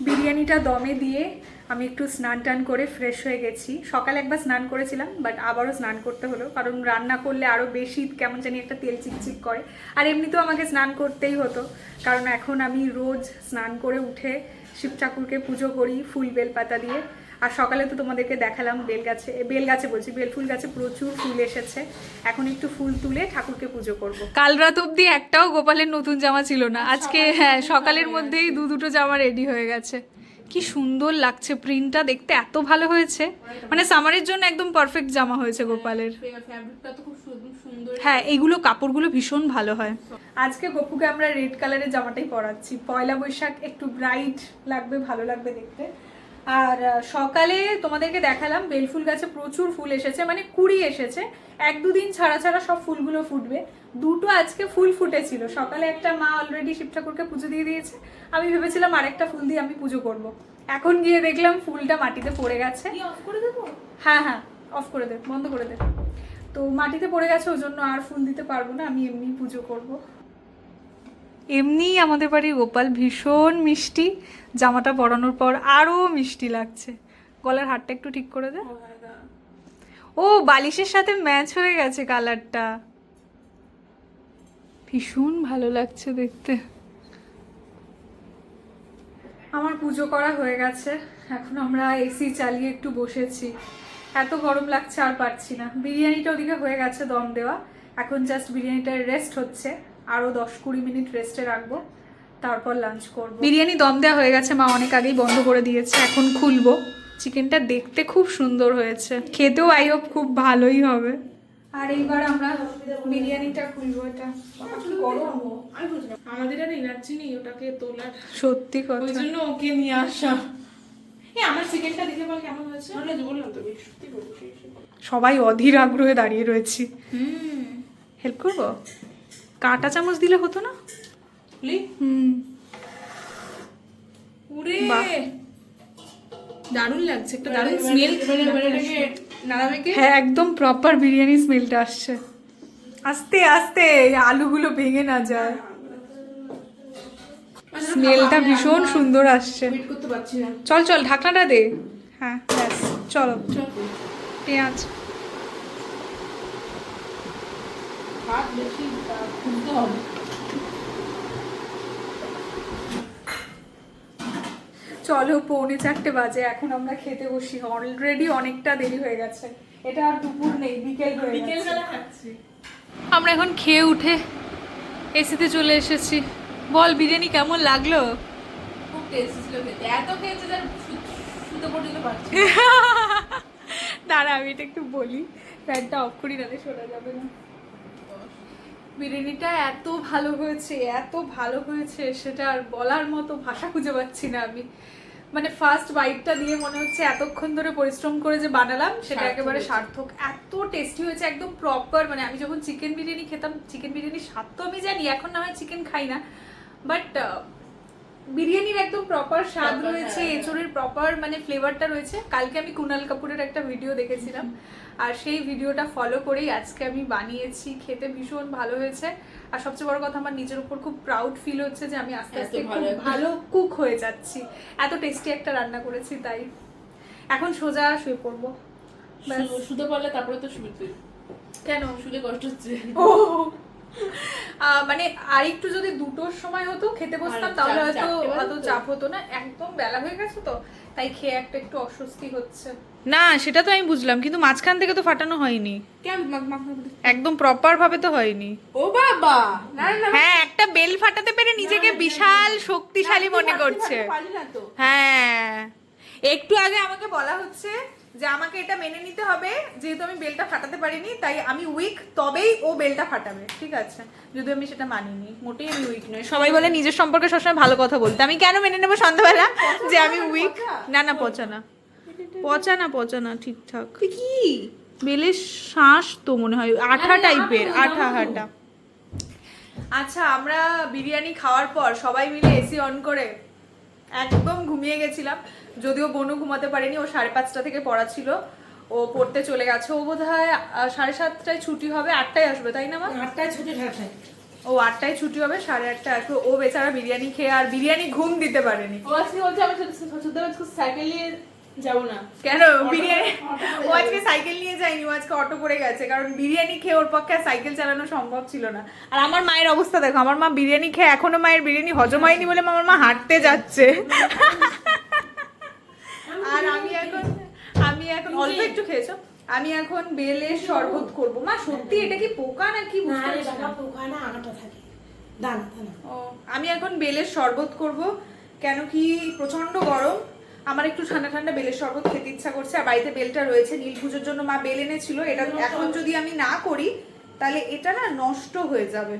বিরিয়ানিটা দমে দিয়ে আমি একটু স্নান টান করে ফ্রেশ হয়ে গেছি। সকালে একবার স্নান করেছিলাম, বাট আবারও স্নান করতে হলো, কারণ রান্না করলে আরও বেশি কেমন জানি একটা তেল চিকচিক করে। আর এমনিতেও আমাকে স্নান করতেই হতো, কারণ এখন আমি রোজ স্নান করে উঠে শিব ঠাকুরকে পুজো করি ফুল বেলপাতা দিয়ে। আর সকালে তো তোমাদেরকে দেখালাম বেলগাছে বলছি, বেলফুল গাছে প্রচুর ফুল এসেছে। এখন একটু ফুল তুলে ঠাকুরকে পুজো করব। কাল রাত অবধি একটাও গোপালের নতুন জামা ছিল না, আজকে হ্যাঁ সকালের মধ্যেই দুটো জামা রেডি হয়ে গেছে। কি সুন্দর লাগছে, প্রিন্টটা দেখতে এত ভালো হয়েছে, মানে সামারের জন্য একদম পারফেক্ট জামা হয়েছে গোপালের। ফ্যাব্রিকটা তো খুব সুন্দর। হ্যাঁ এইগুলো কাপড়গুলো ভীষণ ভালো হয়। আজকে গপুকে আমরা রেড কালারের জামাটাই পরাচ্ছি, পয়লা বৈশাখ একটু ব্রাইট লাগবে, ভালো লাগবে দেখতে। আর সকালে তোমাদেরকে দেখালাম বেলফুল গাছে প্রচুর ফুল এসেছে, মানে কুড়ি এসেছে, 1-2 দিন ছাড়া ছাড়া সব ফুলগুলো ফুটবে। দুটো আজকে ফুল ফুটেছিল, সকালে একটা মা অলরেডি শিব ঠাকুরকে পুজো দিয়ে দিয়েছে, আমি ভেবেছিলাম আরেকটা ফুল দিয়ে আমি পুজো করব। এখন গিয়ে দেখলাম ফুলটা মাটিতে পড়ে গেছে। অফ করে দেবো? হ্যাঁ হ্যাঁ অফ করে দে, বন্ধ করে দে। তো মাটিতে পড়ে গেছে, ওই জন্য আর ফুল দিতে পারবো না, আমি এমনি পুজো করব। এমনি আমাদের বাড়ির গোপাল ভীষণ মিষ্টি, জামাটা পরানোর পর আরো মিষ্টি লাগছে। গলার হারটা একটু ঠিক করে দে। ও বালিশের সাথে ম্যাচ হয়ে গেছে কালারটা, ভীষণ ভালো লাগছে দেখতে। আমার পুজো করা হয়ে গেছে, এখন আমরা এসি চালিয়ে একটু বসেছি, এত গরম লাগছে আর পারছি না। বিরিয়ানিটা ওদিকে হয়ে গেছে দম দেওয়া, এখন জাস্ট বিরিয়ানিটা রেস্ট হচ্ছে, আরও 10-20 মিনিট রেস্টে রাখবো, তারপর লাঞ্চ করব। বিরিয়ানি দম দেওয়া হয়ে গেছে, মা অনেক আগেই বন্ধ করে দিয়েছে, এখন খুলবো। চিকেনটা দেখতে খুব সুন্দর হয়েছে, খেতেও আই হোপ খুব ভালোই হবে। আর এইবার আমরা বিরিয়ানিটা খুলবো। এটা গরম, আমি বুঝলাম, আমাদের আর এনার্জি নেই ওটাকে তোলার, সত্যি ওই কথা। জন্য ওকে নিয়ে আসা। আমার চিকেনটা দেখে বল কেমন হয়েছে? বললাম তো সত্যি বলবো। সবাই অধীর আগ্রহে দাঁড়িয়ে রয়েছি। হেল্প করবো? কাঁটা চামচ দিলে হতো না? হুম, পুরে বাহ। দারুণ লাগছে, একটা দারুণ স্মেল। নারামেকে হ্যাঁ একদম প্রপার বিরিয়ানি স্মেলটা আসছে। আস্তে আস্তে, আলুগুলো ভেঙে না যায়। স্মেলটা ভীষণ সুন্দর আসছে। ওয়েট করতে পারছি না। চল চল ঢাকনাটা দে। হ্যাঁ ব্যাস চলো। পেঁয়াজ ভাত বেশি খুলতে হবে। চলো, 3:45 বাজে, এখন আমরা খেতে বসি। অলরেডি অনেকটা দেরি হয়ে গেছে, এটা আর দুপুর নেই, বিকেল হয়ে গেছে। বিকেলবেলা খাচ্ছি। আমরা এখন খেয়ে উঠে এসিতে চলে এসেছি। বল বিরিয়ানি কেমন লাগলো? খুব টেস্টি ছিল খেতে, এত খেয়েছে যে শুতে পর্যন্ত পারছি। দাঁড়া আমি এটা একটু বলি, ফ্যানটা অফ করি, নাহলে শোনা যাবে না। বিরিয়ানিটা এত ভালো হয়েছে, এত ভালো হয়েছে, সেটা আর বলার মতো ভাষা খুঁজে পাচ্ছি না আমি। মানে ফার্স্ট বাইটটা দিয়ে মনে হচ্ছে এতক্ষণ ধরে পরিশ্রম করে যে বানালাম সেটা একেবারে সার্থক। এত টেস্টি হয়েছে, একদম প্রপার। মানে আমি যখন চিকেন বিরিয়ানি খেতাম, চিকেন বিরিয়ানির স্বাদ তো আমি জানি, এখন না হয় চিকেন খাই না, বাট বিরিয়ানির একদম প্রপার স্বাদ রয়েছে, এঁচড়ের প্রপার মানে ফ্লেভারটা রয়েছে। কালকে আমি কুনাল কাপুরের একটা ভিডিও দেখেছিলাম, আর সেই ভিডিওটা ফলো করেই আজকে আমি বানিয়েছি। খেতে ভীষণ ভালো হয়েছে, আর সবচেয়ে বড় কথা আমার নিজের উপর খুব প্রাউড ফিল হচ্ছে যে আমি আস্তে আস্তে খুব ভালো কুক হয়ে যাচ্ছি। এত টেস্টি একটা রান্না করেছি, তাই এখন সোজা শুয়ে পড়বো। শুতে পারলে তারপরে তো শুতে। কেন শুতে কষ্ট হচ্ছে? ও মানে আর একটু যদি 2টোর সময় হতো খেতে বসতাম, তাহলে হয়তো চাপ হতো না। একদম বেলা হয়ে গেছে তো, তাই খেয়ে একটু অস্বস্তি হচ্ছে। না সেটা তো আমি বুঝলাম, কিন্তু মাঝখান থেকে তো ফাটানো হয়নি, একদম প্রপার ভাবে তো হয়নি। ও বাবা, না না, হ্যাঁ একটা বেল ফাটাতে পেরে নিজেকে বিশাল শক্তিশালী মনে করছে। পারি না তো। হ্যাঁ একটু আগে আমাকে বলা হচ্ছে যে আমাকে এটা মেনে নিতে হবে, যেহেতু আমি বেলটা ফাটাতে পারিনি তাই আমি উইক, তবেই ও বেলটা ফাটাবে, ঠিক আছে? যদি আমি সেটা মানিনি, মোটেই আমি উইক নই। সবাই বলে নিজের সম্পর্কে সবসময় ভালো কথা বলতে, আমি কেন মেনে নেবো সন্ধ্যাবেলা যে আমি উইক? না না, পচা না, পচা না, ঠিকঠাক। কি বেলের শ্বাস তো মনে হয় আঠা টাইপের, আঠা আঠা। আচ্ছা, আমরা বিরিয়ানি খাওয়ার পর সবাই মিলে এসি অন করে একদম ঘুমিয়ে গেছিলাম। যদিও বনু ঘুমাতে পারেনি, ও 5:30 থেকে পড়া ছিল, ও পড়তে চলে গেছে। ও বোধ হয় 7:30টায় ছুটি হবে, 8টায় আসবে, তাই না মা? 8টায় ছুটি, 8টায়। ও 8টায় ছুটি হবে, 8:30টায় আসবে। ও বেচারা বিরিয়ানি খেয়ে আর বিরিয়ানি ঘুম দিতে পারেনি। ও আজকে বলছে আমি সাইকেল নিয়ে যাবো না। কেন বিরিয়ানি? ও আজকে সাইকেল নিয়ে যায়নি, ও আজকে অটো করে গেছে, কারণ বিরিয়ানি খেয়ে ওর পক্ষে সাইকেল চালানো সম্ভব ছিল না। আর আমার মায়ের অবস্থা দেখো, আমার মা বিরিয়ানি খেয়ে এখনো মায়ের বিরিয়ানি হজম হয়নি বলে আমার মা হাঁটতে যাচ্ছে। আর আমি এখন অল্প একটু খেয়েছো, আমি এখন বেলের শরবত করব। মা সত্যি এটা কি পোকা নাকি বুঝতে আরে পারছি বাবা, না। পোকা না, আগাটা থাকে, দানা দানা। ও, আমি এখন বেলের শরবত করব, কেন কি প্রচন্ড গরম, আমার একটু ঠান্ডা ঠান্ডা বেলের শরবত খেতে ইচ্ছা করছে। আর বাড়িতে বেলটা রয়েছে, নীল পুজোর জন্য মা বেল এনেছিল। এটা এখন যদি আমি না করি তাহলে এটা না নষ্ট হয়ে যাবে।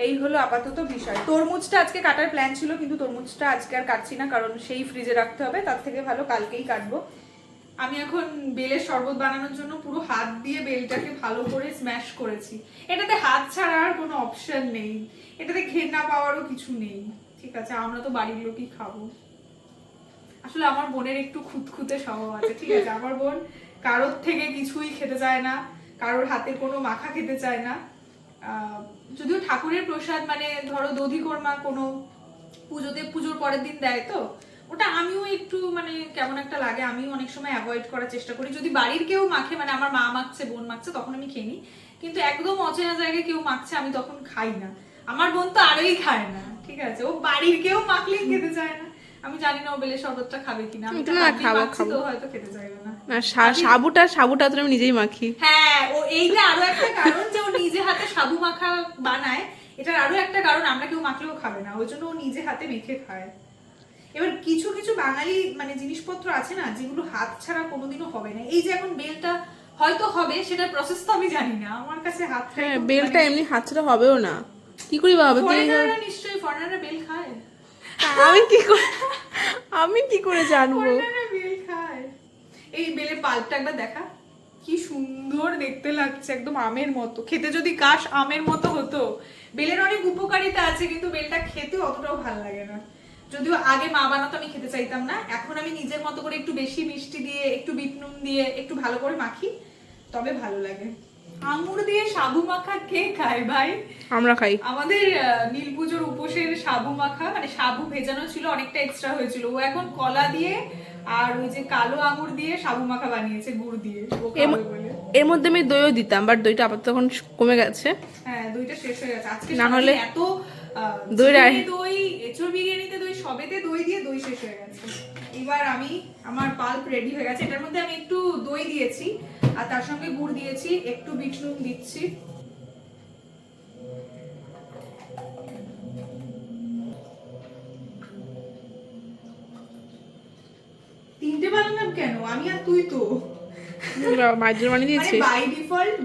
এই হলো আপাতত বিষয়। তরমুজটা আজকে কাটার প্ল্যান ছিল, কিন্তু তরমুজটা আজকে আর কাটছি না, কারণ সেই ফ্রিজে রাখতে হবে, তার থেকে ভালো কালকেই কাটবো। আমি এখন বেলের শরবত বানানোর জন্য পুরো হাত দিয়ে বেলটাকে ভালো করে স্ম্যাশ করেছি। এটাতে হাত ছাড়া আর কোনো অপশন নেই, এটাতে ঘেন্না পাওয়ারও কিছু নেই, ঠিক আছে? আমরা তো বাড়ির লোকই খাবো। আসলে আমার বোনের একটু খুঁতখুঁতে স্বভাব আছে, ঠিক আছে? আমার বোন কারোর থেকে কিছুই খেতে চায় না, কারোর হাতে কোনো মাখা খেতে চায় না। যদিও ঠাকুরের প্রসাদ, মানে ধরো দধি কোরমা কোনো পুজোর পরের দিন দেয়, তো ওটা আমিও একটু মানে কেমন একটা লাগে, আমিও অনেক সময় অ্যাভয়েড করার চেষ্টা করি। যদি বাড়ির কেউ মাখে, মানে আমার মা মাখছে, বোন মাখছে, তখন আমি খেয়ে নিই। কিন্তু একদম অচেনা জায়গায় কেউ মাখছে, আমি তখন খাই না। আমার বোন তো আরোই খায় না, ঠিক আছে? ও বাড়ির কেউ মাখলেই খেতে চায় না। আমি জানি না ও বেলের শরবতটা খাবে কিনা, আমি তো খাবো, তো হয়তো খেতে চাইবে না। না, সাবুটা তো আমি নিজেই মাখি। হ্যাঁ, ও এইটা আরো একটা কারণ যে ও নিজে হাতে সাবু মাখা বানায়। এটার আরো একটা কারণ, আমরা কেউ মাখলেও খাবে না, ওই জন্য ও নিজে হাতে মেখে খায়। এবার কিছু কিছু বাঙালি মানে জিনিসপত্র আছে না, যেগুলো হাত ছাড়া কোনোদিনও হবে না। এই যে এখন বেলটা হয়তো হবে, সেটার প্রসেস তো আমি জানি না, আমার কাছে হাত ছাড়া হ্যাঁ, বেলটা এমনি হাত ছাড়া হবেও না। কি করি বাবা? ফরেনাররা নিশ্চয়ই, ফরেনাররা বেল খায়। আমি কি করে জানবো? ফরেনাররা বেল খায়। এই বেলের পাল্পটা একবার দেখা, কি সুন্দর দেখতে লাগছে, একদম আমের মতো। খেতে যদি কাশ আমের মতো হতো। বেলের অনেক উপকারিতা আছে, কিন্তু বেলটা খেতে অতটাও ভালো লাগে না। যদিও আগে মা বানাতো, আমি খেতে চাইতাম না, এখন আমি নিজের মতো করে একটু বেশি মিষ্টি দিয়ে, একটু বিট নুন দিয়ে একটু ভালো করে মাখি, তবে ভালো লাগে। আঙুর দিয়ে সাবু মাখা কে খায় ভাই? আমরা খাই। আমাদের নীল পুজোর উপোসের সাবু মাখা, মানে সাবু ভেজানো ছিল, অনেকটা এক্সট্রা হয়েছিল, ও এখন কলা দিয়ে আর ওই যে কালো আঙুর দিয়ে সাবু মাখা বানিয়েছে, গুড় দিয়ে। ও খাবে বলে। এর মধ্যে আমি দইও দিতাম, বাট দইটা আপাতত এখন কমে গেছে। হ্যাঁ, দইটা শেষ হয়ে গেছে আজকে। না হলে এত দই দই, এঁচোড় বিরিয়ানিতে দই, সবেতে দই দিয়ে দই শেষ হয়ে গেছে। এবার আমার পাল্প রেডি হয়ে গেছে। এটার মধ্যে আমি একটু দই দিয়েছি, আর তার সঙ্গে গুড় দিয়েছি, একটু বিট নুন দিচ্ছি। তিনটে বানালাম কেন? আমি আর তুই তো মায়ের জন্য বানিয়ে দিয়েছি।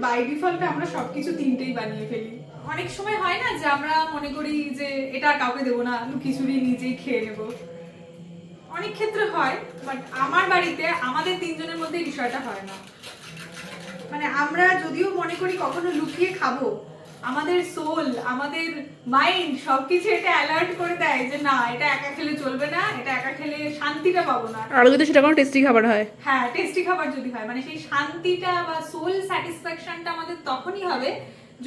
বাই ডিফল্ট আমরা সবকিছু তিনটেই বানিয়ে ফেলি। অনেক সময় হয় না যে আমরা মনে করি যে এটা আর কাউকে দেবো না, খিচুড়ি নিজেই খেয়ে নেবো, অনেক ক্ষেত্রে হয়, বাট আমার বাড়িতে আমাদের তিনজনের মধ্যে এই বিষয়টা হয় না। মানে আমরা যদিও মনে করি কখনো লুকিয়ে খাবো, আমাদের সোল, আমাদের মাইন্ড সবকিছু এটা অ্যালার্ট করে দেয় যে না, এটা একা খেলে চলবে না, এটা একা খেলে শান্তিটা পাবো না। আর যদি সেটা কোনো টেস্টি খাবার হয়, হ্যাঁ, টেস্টি খাবার যদি হয়, মানে সেই শান্তিটা বা সোল স্যাটিসফ্যাকশনটা আমাদের তখনই হবে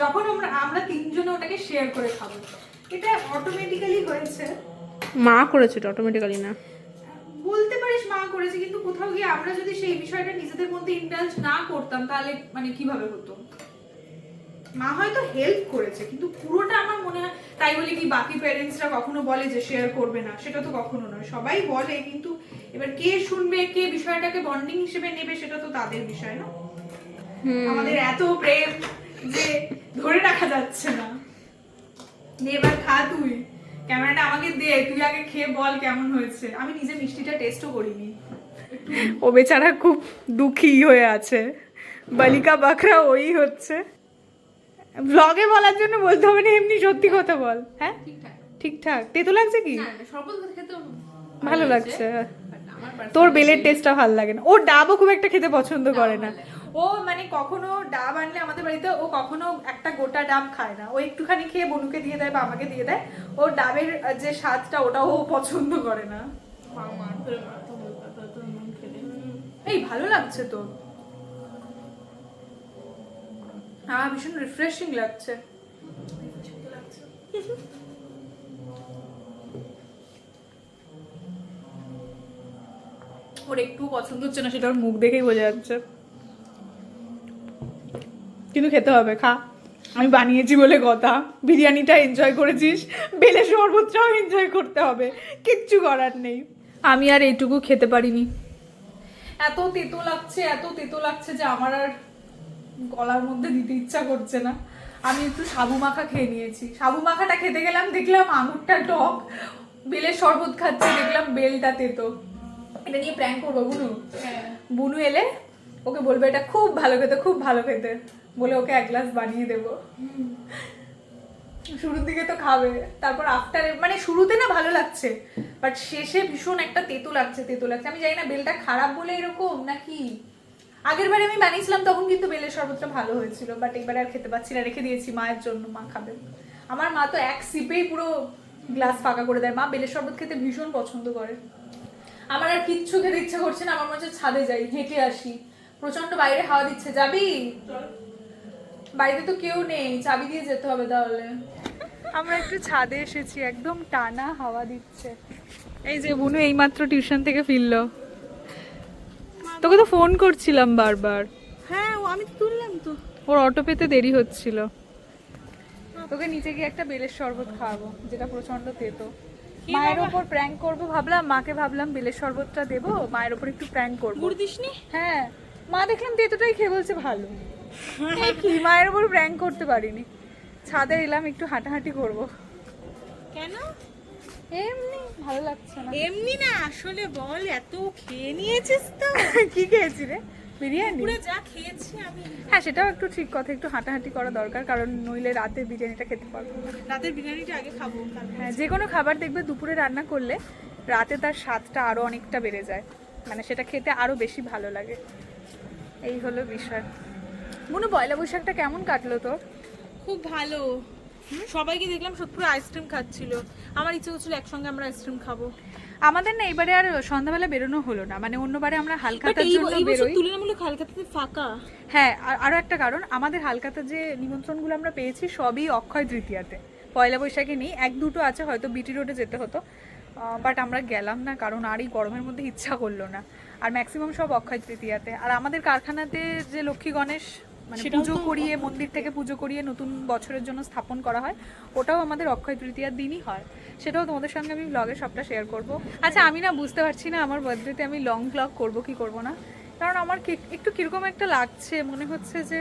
যখন আমরা তিনজনে ওটাকে শেয়ার করে খাবো। এটা অটোমেটিক্যালি হয়েছে। মা করেছে এটা অটোমেটিক্যালি না বলতে পারিস মা করেছে, কিন্তু কোথাও গিয়ে আমরা যদি সেই বিষয়টা নিজেদের মধ্যে ইন্ডালজ না করতাম, তাহলে মানে কিভাবে হতো? মা হয়তো হেল্প করেছে, কিন্তু পুরোটা আমার মনে হয়, তাই বলে কি বাকি প্যারেন্টসরা কখনো বলে যে শেয়ার করবে না? সেটা তো কখনো নয়, সবাই বলে, কিন্তু এবার কে শুনবে, কে বিষয়টাকে বন্ডিং হিসেবে নেবে, সেটা তো তাদের বিষয় না। আমাদের এত প্রেম যে ধরে রাখা যাচ্ছে না। এবার খা তুই, ক্যামেরাটা আমাকে দে, তুই আগে খেয়ে বল কেমন হয়েছে। আমি নিজে মিষ্টিটা টেস্টও করিনি। ও বেচারা খুব দুঃখী হয়ে আছে, বালিকা বাকরা ওই হচ্ছে। ব্লগে বলার জন্য বলতে হবে না, এমনি সত্যি কথা বল। হ্যাঁ ঠিকঠাক। তেতো লাগছে কি? ভালো লাগছে। তোর বেলের টেস্টটা ভালো লাগে না। ও ডাবও খুব একটা খেতে পছন্দ করে না। ও মানে কখনো ডাব আনলে আমাদের বাড়িতে ও কখনো একটা গোটা ডাব খায় না। ও একটুখানি খেয়ে বনুকে দিয়ে দেয় বা আমাকে দিয়ে দেয়। ও ডাবের যে স্বাদটা ওটাও ও পছন্দ করে না। এই ভালো লাগছে তো, হ্যাঁ ভীষণ রিফ্রেশিং লাগছে। ওর একটু পছন্দ হচ্ছে না, সেটা ওর মুখ দেখেই বোঝা যাচ্ছে, কিন্তু খেতে হবে। খা, আমি বানিয়েছি বলে কথা। বিরিয়ানিটা এনজয় করেছিস, বেলে শরবতটাও এনজয় করতে হবে, কিচ্ছু করার নেই। আমি আর এইটুকু খেতে পারিনি, এত তেতো লাগছে, এত তেতো লাগছে যে আমার আর গলার মধ্যে দিতে ইচ্ছা করছে না। আমি একটু সাবু মাখা খেয়ে নিয়েছি। সাবু মাখাটা খেতে গেলাম, দেখলাম আঙুরটা টক, বেলের শরবত খাচ্ছে, দেখলাম বেলটা তেতো। এটা নিয়ে প্র্যাঙ্ক করবো বুনু। বুনু এলে ওকে বলবে এটা খুব ভালো খেতে, খুব ভালো খেতে বলে ওকে এক গ্লাস বানিয়ে দেবো। শুরুর দিকে তো খাবে, তারপর আফটারে মানে শুরুতে না ভালো লাগছে, বাট শেষে ভীষণ একটা তেতো লাগছে, তেতো লাগছে। আমি জানি না বেলটা খারাপ বলে এরকম নাকি। আগের বারে আমি বানিয়েছিলাম তখন কিন্তু বেলের শরবতটা ভালো হয়েছিল, বাট এবারে আর খেতে পাচ্ছি না, রেখে দিয়েছি মায়ের জন্য, মা খাবে। আমার মা তো এক সিপেই পুরো গ্লাস ফাঁকা করে দেয়। মা বেলের শরবত খেতে ভীষণ পছন্দ করে। আমার আর কিচ্ছু খেতে ইচ্ছা করছে না, আমার মনে হচ্ছে ছাদে যাই, হেঁটে আসি। প্রচন্ড বাইরে হাওয়া দিচ্ছে। যাবি? বাড়িতে তো কেউ নেই, চাবি দিয়ে যেতে হবে তাহলে। আমরা একটু ছাদে এসেছি, একদম টানা হাওয়া দিচ্ছে। এই যে বুনু এইমাত্র টিউশন থেকে ফিরলো। তোকে তো ফোন করছিলাম বারবার। হ্যাঁ আমি তুললাম তো। ওর অটো পেতে দেরি হচ্ছিল। তোকে নিচে গিয়ে একটা বেলের শরবত খাওয়াবো, যেটা প্রচন্ড তেতো। মায়ের ওপর প্র্যাঙ্ক করবো ভাবলাম, মাকে ভাবলাম বেলের শরবতটা দেবো, মায়ের ওপর একটু প্র্যাঙ্ক করবো। গুড় দিসনি? হ্যাঁ, মা দেখলাম তেতোটাই খেয়ে বলছে ভালো। কি মায়ের ওপর প্র্যাঙ্ক করতে পারিনি। ছাদে এলাম, একটু হাঁটাহাঁটি করবো। কেন? এমনি ভালো লাগছে না। এমনি না, আসলে বল, এত খেয়ে নিয়েছিস তো। কি খেয়েছি রে? বিরিয়ানি? পুরো যা খেয়েছি আমি। হ্যাঁ সেটাও একটু ঠিক কথা, একটু হাঁটাহাঁটি করা দরকার, কারণ নইলে রাতে বিরিয়ানিটা খেতে পারবো না। রাতের বিরিয়ানিটা আগে খাবো। হ্যাঁ, যে কোনো খাবার দেখবে দুপুরে রান্না করলে রাতে তার স্বাদটা আরো অনেকটা বেড়ে যায়, মানে সেটা খেতে আরো বেশি ভালো লাগে। এই হলো বিষয়। মনু, পয়লা বৈশাখটা কেমন কাটলো তোর? খুব ভালো। সবাইকে দেখলাম সত্যি আইসক্রিম খাচ্ছিল। আমার ইচ্ছে হচ্ছিল একসঙ্গে আমরা আইসক্রিম খাবো। আমাদের না এবারে আর সন্ধ্যাবেলা বেরোনো হলো না, মানে অন্যবারে আমরা হালখাতার জন্য বেরোই। তুলনামূলক হালখাতাতে ফাঁকা। হ্যাঁ, আরো একটা কারণ, আমাদের হালখাতার যে নিমন্ত্রণগুলো আমরা পেয়েছি সবই অক্ষয় তৃতীয়াতে, পয়লা বৈশাখে নেই। এক দুটো আছে, হয়তো বিটি রোডে যেতে হতো, বাট আমরা গেলাম না, কারণ আর এই গরমের মধ্যে ইচ্ছা করলো না। আর ম্যাক্সিমাম সব অক্ষয় তৃতীয়াতে। আর আমাদের কারখানাতে যে লক্ষ্মী গণেশ মানে পুজো করিয়ে, মন্দির থেকে পুজো করিয়ে নতুন বছরের জন্য স্থাপন করা হয়, ওটাও আমাদের অক্ষয় তৃতীয়ার দিনই হয়। সেটাও তোমাদের সঙ্গে আমি ব্লগে সবটা শেয়ার করব। আচ্ছা, আমি না বুঝতে পারছি না আমার বার্থডেতে আমি লং ব্লগ করব কি করব না, কারণ আমার একটু কিরকম একটা লাগছে, মনে হচ্ছে যে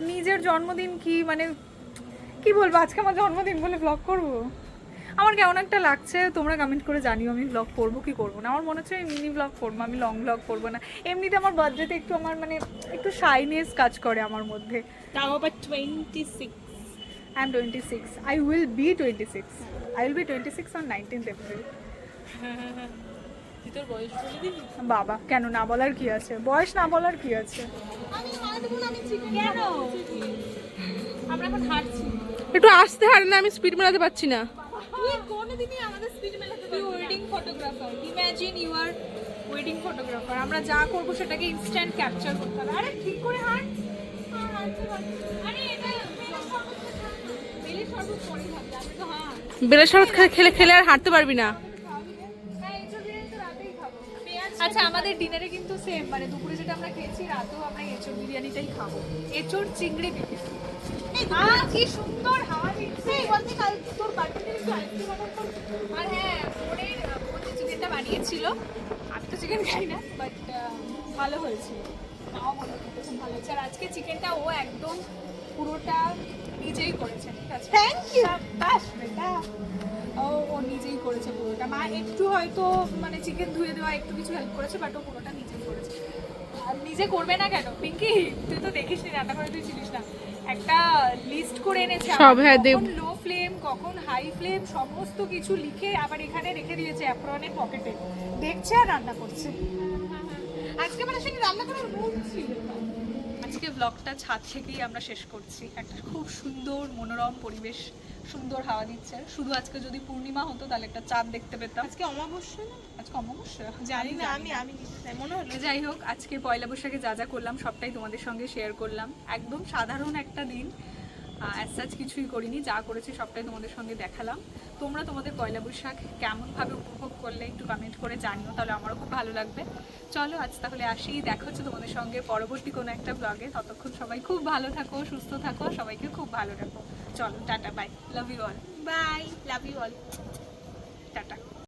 নিজের জন্মদিন কি মানে কি বলবো, আজকে আমার জন্মদিন বলে ব্লগ করব, আমার কেমন একটা লাগছে। তোমরা কমেন্ট করে জানিও আমি ব্লগ করবো কি করবো না। আমার মনে হচ্ছে আমি মিনি ব্লগ করবো, আমি লং ব্লগ করবো না। এমনিতে আমার বার্থডেতে একটু আমার মানে একটু শাইনেস কাজ করে আমার মধ্যে। তাও আবার 26। I am 26. I will be 26. I will be 26 on 19th April. তুই তোর বয়স বলে দিবি? বাবা, কেন না বলার কি আছে? বয়স না বলার কি আছে? কেন? আমরা এখন হাঁটছি। একটু আসতে হার না, আমি স্পিড মেলাতে পারছি না। তুই কোনোদিনই আমাদের স্পিড মেলাতে পারবি না। Wedding photographer, imagine you are wedding photographer. আমরা যা করবো সেটাকে ইনস্ট্যান্ট ক্যাপচার করতে হবে। আরে ঠিক করে হাঁট। আরে এটা বেলের শরবত পরে খাবে, আমি তো হাঁট। বেলের শরবত খেলে খেলে আর হাঁটতে পারবি না। আচ্ছা, আমাদের ডিনারে কিন্তু সেম, মানে দুপুরে যেটা আমরা খেয়েছি রাতেও আমরা এঁচোড় বিরিয়ানিটাই খাবো। এঁচোড় চিংড়ি বিরিয়ানি। কি সুন্দর হাওয়া দিচ্ছে। বলতে কাল তোর বার্থডে একটু আইসক্রিম অর্ডার কর। আর হ্যাঁ, বোন যে চিকেনটা বানিয়েছিল, আমি তো চিকেন খাই না, বাট ভালো হয়েছিল। মাও মনে করতে খুব ভালো হয়েছে। আর আজকে চিকেনটা ও একদম পুরোটা নিজেই করেছে। ঠিক আছে, থ্যাংক ইউ। বাস বেটা, ও নিজেই করেছে পুরোটা। মা একটু হয়তো মানে চিকেন ধুয়ে দেওয়া একটু কিছু হেল্প করেছে, বাট ও পুরোটা নিজেই করেছে। আর নিজে করবে না কেন পিঙ্কি? তুই তো দেখিস নি রান্না করে, তুই ছিলিস না। একটা লিস্ট করে এনেছে সব, হ্যাঁ, কখন লো ফ্লেম কখন হাই ফ্লেম সমস্ত কিছু লিখে আবার এখানে রেখে দিয়েছে অ্যাপ্রনের পকেটে, দেখছে আর রান্না করছে। আজকে মানে সেটা রান্না করার মুড ছিল না। আজকে ব্লগটা ছাদ থেকেই আমরা শেষ করছি। একটা খুব সুন্দর মনোরম পরিবেশ, সুন্দর হাওয়া দিচ্ছে। শুধু আজকে যদি পূর্ণিমা হতো তাহলে একটা চাঁদ দেখতে পেতাম। আজকে অমাবস্যা না? আজকে অমাবস্যা জানি না, আমি নিতে চাই মনে হলো। যাই হোক, আজকে পয়লা বৈশাখে যা যা করলাম সবটাই তোমাদের সঙ্গে শেয়ার করলাম। একদম সাধারণ একটা দিন, অ্যাজ সাচ কিছুই করিনি, যা করেছি সবটাই তোমাদের সঙ্গে দেখালাম। তোমরা তোমাদের পয়লা বৈশাখ কেমনভাবে উপভোগ করলে একটু কমেন্ট করে জানিও, তাহলে আমারও খুব ভালো লাগবে। চলো আজ তাহলে আসি, দেখা হচ্ছে তোমাদের সঙ্গে পরবর্তী কোনো একটা ব্লগে। ততক্ষণ সবাই খুব ভালো থাকো, সুস্থ থাকো, সবাইকে খুব ভালো রাখো। চলো tata, bye, love you all. Bye, love you all. Tata.